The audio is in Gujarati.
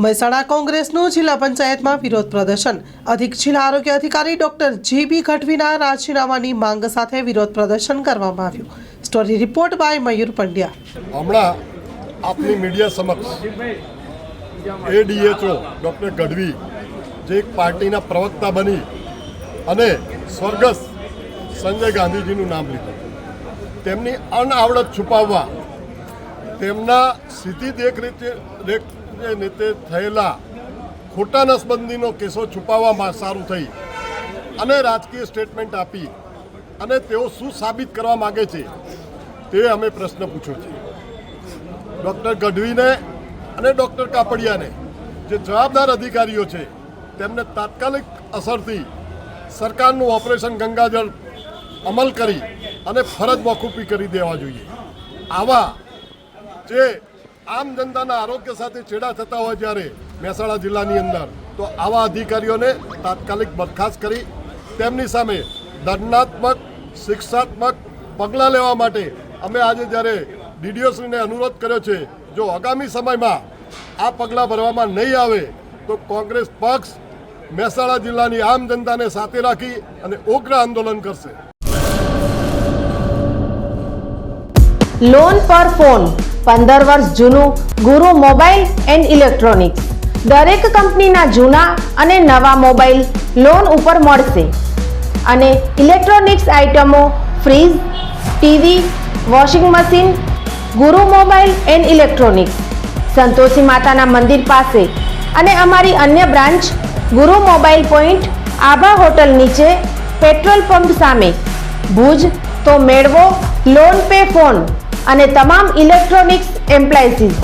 મહેસાણા કોંગ્રેસનું જિલ્લા પંચાયતમાં વિરોધ પ્રદર્શન અધિક જિલ્લા આરોગ્ય અધિકારી ડોક્ટર જી.બી. ગઢવીના રાજીનામાની માંગ સાથે વિરોધ પ્રદર્શન કરવામાં આવ્યું। સ્ટોરી રિપોર્ટ બાય મયુર પંડ્યા। હમણાં આપની મીડિયા સમક્ષ ADHO ડૉક્ટર ગઢવી જે એક પાર્ટીના પ્રવક્તા બની અને સ્વર્ગસ્થ સંજય ગાંધીજીનું નામ લીધું, તેમની અનાવડત છુપાવવા, તેમના સીધી દેખરેખે થયેલા ખોટા નસબંધીનો કેસો છુપાવવામાં સારું થઈ અને રાજકીય સ્ટેટમેન્ટ આપી અને તેઓ શું સાબિત કરવા માગે છે તે અમે પ્રશ્ન પૂછ્યો છે। ડૉક્ટર ગઢવીને અને ડૉક્ટર કાપડિયાને જે જવાબદાર અધિકારીઓ છે તેમને તાત્કાલિક અસરથી સરકારનું ઓપરેશન ગંગાજળ અમલ કરી અને ફરજ મોકૂફી કરી દેવા જોઈએ। આવા જે આમ જનતાના આરોગ્ય સાથે ચેડા થતા હોય જ્યારે મહેસાણા જિલ્લાની અંદર, તો આવા અધિકારીઓને તાત્કાલિક બરખાસ્ત કરી તેમની સામે દંડાત્મક શિક્ષાત્મક પગલાં લેવા માટે અમે આજે જ્યારે DDOશ્રીને અનુરોધ કર્યો છે। જો આગામી સમયમાં આ પગલાં ભરવામાં નહીં આવે તો કોંગ્રેસ પક્ષ મહેસાણા જિલ્લાની આમ જનતાને સાથે રાખી અને ઉગ્ર આંદોલન કરશે। લોન પર ફોન 15 વર્ષ જૂનું ગુરુ મોબાઈલ એન્ડ ઇલેક્ટ્રોનિક્સ। દરેક કંપનીના જૂના અને નવા મોબાઈલ લોન ઉપર મળશે અને ઇલેક્ટ્રોનિક્સ આઇટમો ફ્રીજ, ટીવી, વોશિંગ મશીન। ગુરુ મોબાઈલ એન્ડ ઇલેક્ટ્રોનિક્સ સંતોષી માતાના મંદિર પાસે અને અમારી અન્ય બ્રાન્ચ ગુરુ મોબાઈલ પોઈન્ટ આભા હોટલ નીચે પેટ્રોલ પંપ સામે ભુજ। તો મેળવો લોન પે ફોન અને તમામ ઇલેક્ટ્રોનિક્સ એપ્લાયન્સીસ।